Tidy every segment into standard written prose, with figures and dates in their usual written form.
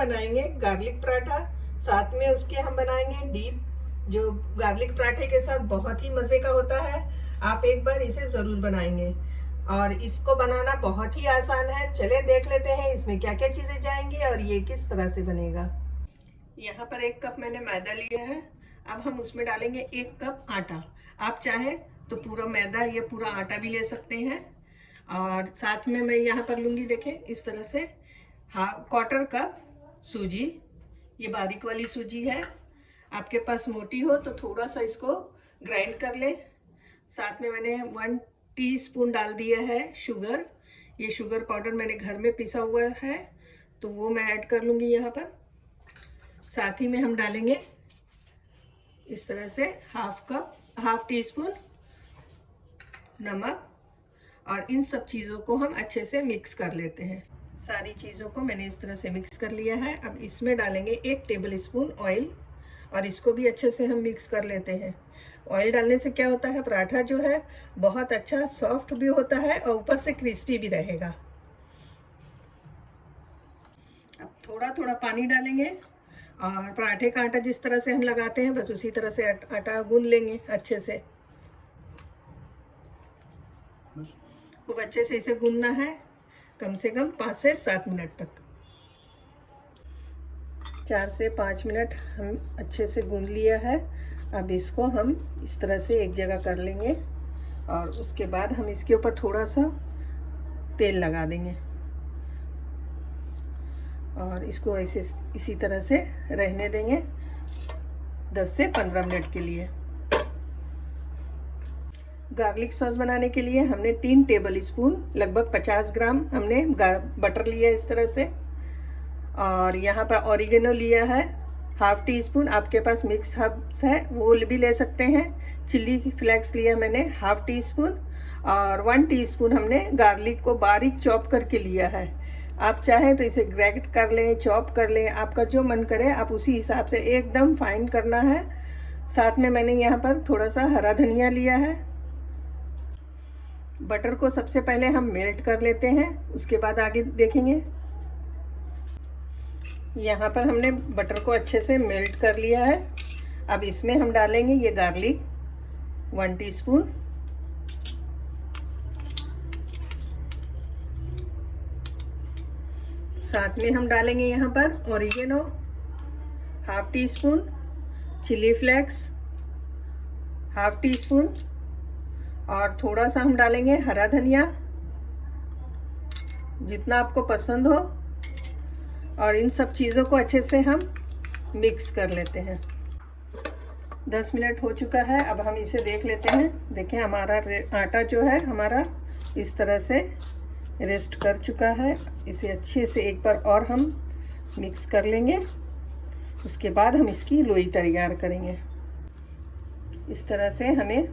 बनाएंगे गार्लिक पराठा, साथ में उसके हम बनाएंगे डीप, जो गार्लिक पराठे के साथ बहुत ही मज़े का होता है। आप एक बार इसे ज़रूर बनाएंगे और इसको बनाना बहुत ही आसान है। चले देख लेते हैं इसमें क्या क्या चीज़ें जाएंगी और ये किस तरह से बनेगा। यहाँ पर 1 कप मैंने मैदा लिया है। अब हम उसमें डालेंगे 1 कप आटा। आप चाहे तो पूरा मैदा या पूरा आटा भी ले सकते हैं। और साथ में मैं यहाँ पर लूँगी, देखें इस तरह से, हाफ क्वार्टर कप सूजी। ये बारीक वाली सूजी है। आपके पास मोटी हो तो थोड़ा सा इसको ग्राइंड कर ले। साथ में मैंने 1 टीस्पून डाल दिया है शुगर। ये शुगर पाउडर मैंने घर में पिसा हुआ है तो वो मैं ऐड कर लूँगी यहाँ पर। साथ ही में हम डालेंगे इस तरह से हाफ टी स्पून नमक और इन सब चीज़ों को हम अच्छे से मिक्स कर लेते हैं। सारी चीज़ों को मैंने इस तरह से मिक्स कर लिया है। अब इसमें डालेंगे 1 टेबल स्पून ऑयल और इसको भी अच्छे से हम मिक्स कर लेते हैं। ऑयल डालने से क्या होता है, पराठा जो है बहुत अच्छा सॉफ्ट भी होता है और ऊपर से क्रिस्पी भी रहेगा। अब थोड़ा थोड़ा पानी डालेंगे और पराठे का आटा जिस तरह से हम लगाते हैं बस उसी तरह से आटा गूंद लेंगे अच्छे से। खूब अच्छे से इसे गूंदना है, कम से कम 5 से 7 मिनट तक। 4 से 5 मिनट हम अच्छे से गूंद लिया है। अब इसको हम इस तरह से एक जगह कर लेंगे और उसके बाद हम इसके ऊपर थोड़ा सा तेल लगा देंगे और इसको ऐसे इसी तरह से रहने देंगे 10 से 15 मिनट के लिए। गार्लिक सॉस बनाने के लिए हमने 3 टेबल स्पून लगभग 50 ग्राम हमने बटर लिया इस तरह से। और यहाँ पर ऑरिगेनो लिया है हाफ टी स्पून। आपके पास मिक्स हर्ब्स है वो भी ले सकते हैं। चिल्ली फ्लेक्स लिया मैंने हाफ टी स्पून और 1 टीस्पून हमने गार्लिक को बारीक चॉप करके लिया है। आप चाहें तो इसे ग्राइंड कर लें, चॉप कर लें, आपका जो मन करे आप उसी हिसाब से एकदम फाइन करना है। साथ में मैंने यहाँ पर थोड़ा सा हरा धनिया लिया है। बटर को सबसे पहले हम मेल्ट कर लेते हैं, उसके बाद आगे देखेंगे। यहाँ पर हमने बटर को अच्छे से मेल्ट कर लिया है। अब इसमें हम डालेंगे ये गार्लिक 1 टीस्पून, साथ में हम डालेंगे यहाँ पर oregano half teaspoon, chilli flakes half teaspoon और थोड़ा सा हम डालेंगे हरा धनिया जितना आपको पसंद हो। और इन सब चीज़ों को अच्छे से हम मिक्स कर लेते हैं। 10 मिनट हो चुका है। अब हम इसे देख लेते हैं। देखें हमारा आटा जो है हमारा इस तरह से रेस्ट कर चुका है। इसे अच्छे से एक बार और हम मिक्स कर लेंगे, उसके बाद हम इसकी लोई तैयार करेंगे। इस तरह से हमें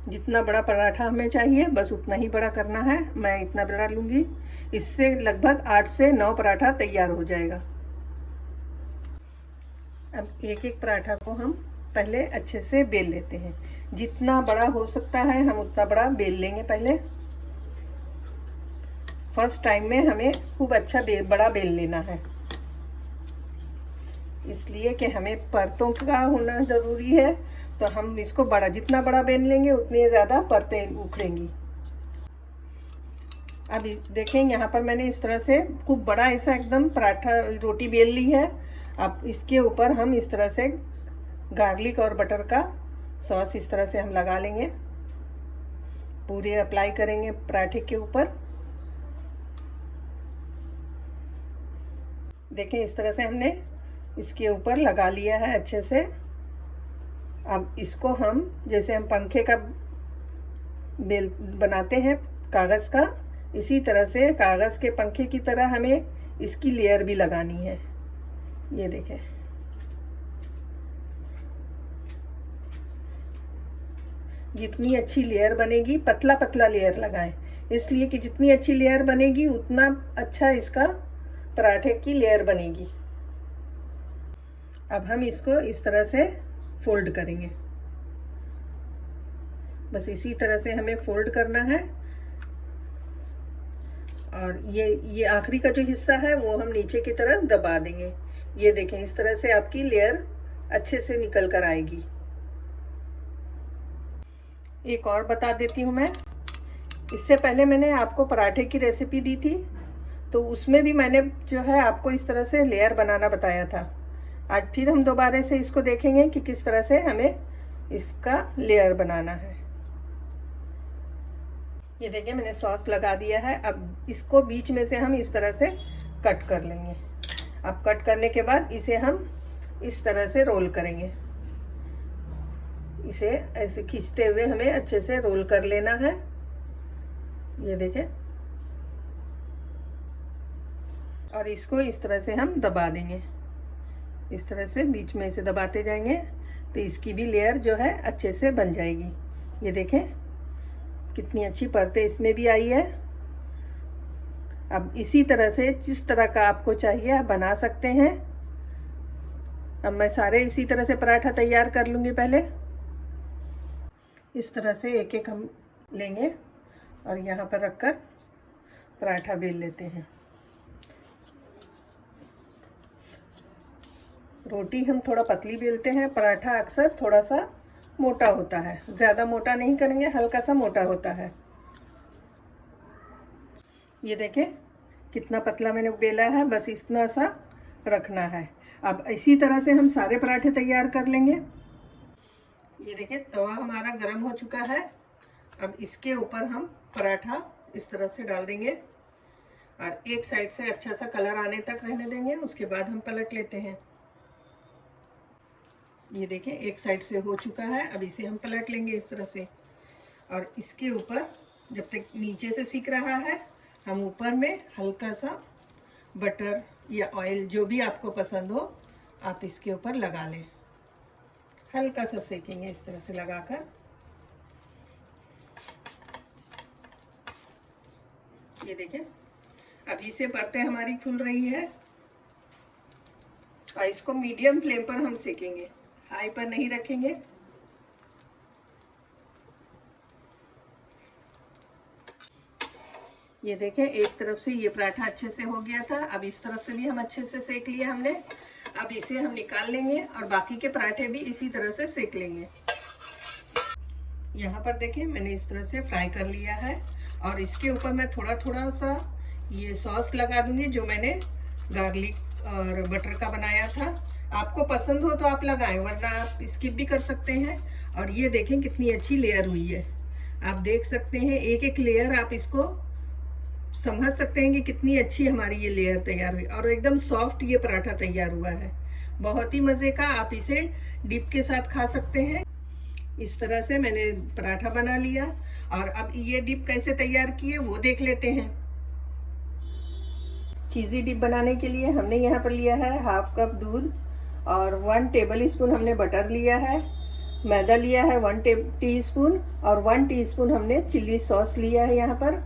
जितना बड़ा पराठा हमें चाहिए बस उतना ही बड़ा करना है। मैं इतना बड़ा लूँगी, इससे लगभग 8 से 9 पराठा तैयार हो जाएगा। अब एक एक पराठा को हम पहले अच्छे से बेल लेते हैं। जितना बड़ा हो सकता है हम उतना बड़ा बेल लेंगे। पहले फर्स्ट टाइम में हमें खूब अच्छा बड़ा बेल लेना है, इसलिए कि हमें परतों का होना ज़रूरी है। तो हम इसको बड़ा जितना बड़ा बेल लेंगे उतनी ज़्यादा परतें उखड़ेंगी। अब देखें यहाँ पर मैंने इस तरह से खूब बड़ा ऐसा एकदम पराठा रोटी बेल ली है। अब इसके ऊपर हम इस तरह से गार्लिक और बटर का सॉस इस तरह से हम लगा लेंगे, पूरे अप्लाई करेंगे पराठे के ऊपर। देखें इस तरह से हमने इसके ऊपर लगा लिया है अच्छे से। अब इसको हम जैसे हम पंखे का बेल बनाते हैं कागज़ का, इसी तरह से कागज़ के पंखे की तरह हमें इसकी लेयर भी लगानी है। ये देखें, जितनी अच्छी लेयर बनेगी, पतला पतला लेयर लगाएं, इसलिए कि जितनी अच्छी लेयर बनेगी उतना अच्छा इसका पराठे की लेयर बनेगी। अब हम इसको इस तरह से फोल्ड करेंगे, बस इसी तरह से हमें फोल्ड करना है और ये आखिरी का जो हिस्सा है वो हम नीचे की तरफ दबा देंगे। ये देखें, इस तरह से आपकी लेयर अच्छे से निकल कर आएगी। एक और बता देती हूँ मैं, इससे पहले मैंने आपको पराठे की रेसिपी दी थी, तो उसमें भी मैंने जो है आपको इस तरह से लेयर बनाना बताया था। आज फिर हम दोबारा से इसको देखेंगे कि किस तरह से हमें इसका लेयर बनाना है। ये देखिए, मैंने सॉस लगा दिया है। अब इसको बीच में से हम इस तरह से कट कर लेंगे। अब कट करने के बाद इसे हम इस तरह से रोल करेंगे। इसे ऐसे खींचते हुए हमें अच्छे से रोल कर लेना है। ये देखें, और इसको इस तरह से हम दबा देंगे। इस तरह से बीच में इसे दबाते जाएंगे तो इसकी भी लेयर जो है अच्छे से बन जाएगी। ये देखें कितनी अच्छी परतें इसमें भी आई है। अब इसी तरह से जिस तरह का आपको चाहिए आप बना सकते हैं। अब मैं सारे इसी तरह से पराठा तैयार कर लूँगी। पहले इस तरह से एक एक हम लेंगे और यहाँ पर रखकर पराठा बेल लेते हैं। रोटी हम थोड़ा पतली बेलते हैं, पराठा अक्सर थोड़ा सा मोटा होता है। ज़्यादा मोटा नहीं करेंगे, हल्का सा मोटा होता है। ये देखें कितना पतला मैंने बेला है, बस इतना सा रखना है। अब इसी तरह से हम सारे पराठे तैयार कर लेंगे। ये देखें तवा हमारा गर्म हो चुका है। अब इसके ऊपर हम पराठा इस तरह से डाल देंगे और एक साइड से अच्छा सा कलर आने तक रहने देंगे। उसके बाद हम पलट लेते हैं। ये देखें एक साइड से हो चुका है। अब इसे हम पलट लेंगे इस तरह से, और इसके ऊपर जब तक नीचे से सिक रहा है हम ऊपर में हल्का सा बटर या ऑयल जो भी आपको पसंद हो आप इसके ऊपर लगा लें। हल्का सा सेकेंगे इस तरह से लगाकर। ये देखें अभी से परतें हमारी खुल रही है और इसको मीडियम फ्लेम पर हम सेकेंगे, हाई पर नहीं रखेंगे। ये देखें एक तरफ से ये पराठा अच्छे से हो गया था। अब इस तरफ से भी हम अच्छे से सेक लिया हमने। अब इसे हम निकाल लेंगे और बाकी के पराठे भी इसी तरह से सेक लेंगे। यहाँ पर देखें मैंने इस तरह से फ्राई कर लिया है और इसके ऊपर मैं थोड़ा थोड़ा सा ये सॉस लगा दूंगी जो मैंने गार्लिक और बटर का बनाया था। आपको पसंद हो तो आप लगाएं, वरना आप स्किप भी कर सकते हैं। और ये देखें कितनी अच्छी लेयर हुई है। आप देख सकते हैं एक एक लेयर, आप इसको समझ सकते हैं कि कितनी अच्छी हमारी ये लेयर तैयार हुई और एकदम सॉफ्ट ये पराठा तैयार हुआ है। बहुत ही मज़े का। आप इसे डिप के साथ खा सकते हैं। इस तरह से मैंने पराठा बना लिया और अब ये डिप कैसे तैयार किए वो देख लेते हैं। चीज़ी डिप बनाने के लिए हमने यहाँ पर लिया है हाफ कप दूध और 1 टेबल स्पून हमने बटर लिया है। मैदा लिया है 1 टीस्पून और 1 टीस्पून हमने चिल्ली सॉस लिया है। यहाँ पर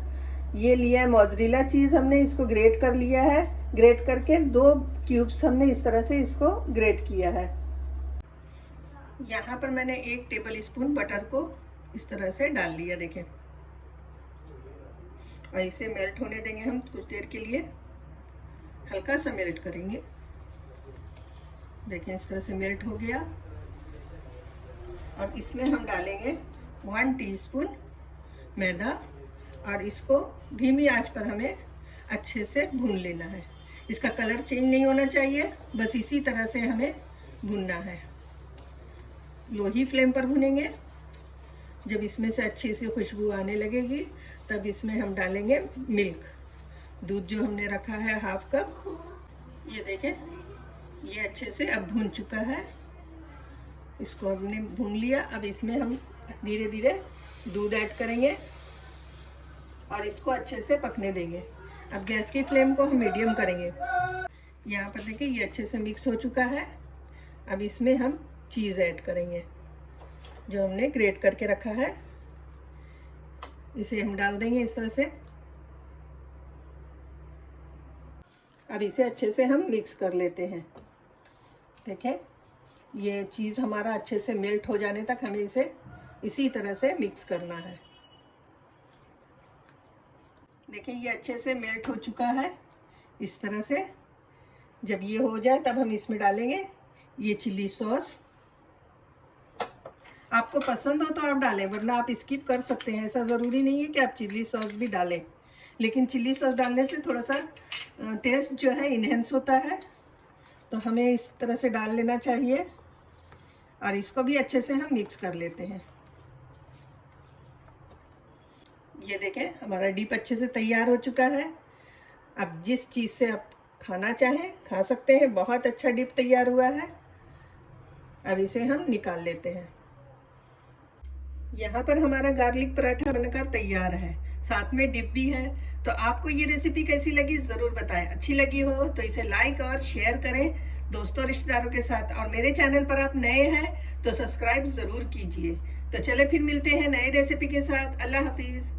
ये लिया है मोज़रेला चीज़, हमने इसको ग्रेट कर लिया है। ग्रेट करके 2 क्यूब्स हमने इस तरह से इसको ग्रेट किया है। यहाँ पर मैंने 1 टेबल स्पून बटर को इस तरह से डाल लिया। देखें और इसे मेल्ट होने देंगे हम कुछ देर के लिए। हल्का सा मेल्ट करेंगे। देखें इस तरह से मेल्ट हो गया। अब इसमें हम डालेंगे 1 टीस्पून मैदा और इसको धीमी आंच पर हमें अच्छे से भून लेना है। इसका कलर चेंज नहीं होना चाहिए, बस इसी तरह से हमें भूनना है। लो ही फ्लेम पर भूनेंगे। जब इसमें से अच्छी सी खुशबू आने लगेगी तब इसमें हम डालेंगे मिल्क, दूध जो हमने रखा है हाफ कप। ये देखें ये अच्छे से अब भून चुका है। इसको हमने भून लिया। अब इसमें हम धीरे धीरे दूध ऐड करेंगे और इसको अच्छे से पकने देंगे। अब गैस की फ्लेम को हम मीडियम करेंगे। यहाँ पर देखिए ये अच्छे से मिक्स हो चुका है। अब इसमें हम चीज़ ऐड करेंगे जो हमने ग्रेट करके रखा है। इसे हम डाल देंगे इस तरह से। अब इसे अच्छे से हम मिक्स कर लेते हैं। देखें ये चीज़ हमारा अच्छे से मेल्ट हो जाने तक हमें इसे इसी तरह से मिक्स करना है। देखिए ये अच्छे से मेल्ट हो चुका है। इस तरह से जब ये हो जाए तब हम इसमें डालेंगे ये चिल्ली सॉस। आपको पसंद हो तो आप डालें, वरना आप स्किप कर सकते हैं। ऐसा ज़रूरी नहीं है कि आप चिल्ली सॉस भी डालें, लेकिन चिल्ली सॉस डालने से थोड़ा सा टेस्ट जो है इन्हेंस होता है, तो हमें इस तरह से डाल लेना चाहिए। और इसको भी अच्छे से हम मिक्स कर लेते हैं। ये देखें हमारा डिप अच्छे से तैयार हो चुका है। अब जिस चीज़ से आप खाना चाहें खा सकते हैं। बहुत अच्छा डिप तैयार हुआ है। अब इसे हम निकाल लेते हैं। यहाँ पर हमारा गार्लिक पराठा बनकर तैयार है, साथ में डिप भी है। तो आपको ये रेसिपी कैसी लगी ज़रूर बताएं। अच्छी लगी हो तो इसे लाइक और शेयर करें दोस्तों रिश्तेदारों के साथ। और मेरे चैनल पर आप नए हैं तो सब्सक्राइब ज़रूर कीजिए। तो चले फिर मिलते हैं नए रेसिपी के साथ। अल्लाह हाफिज़।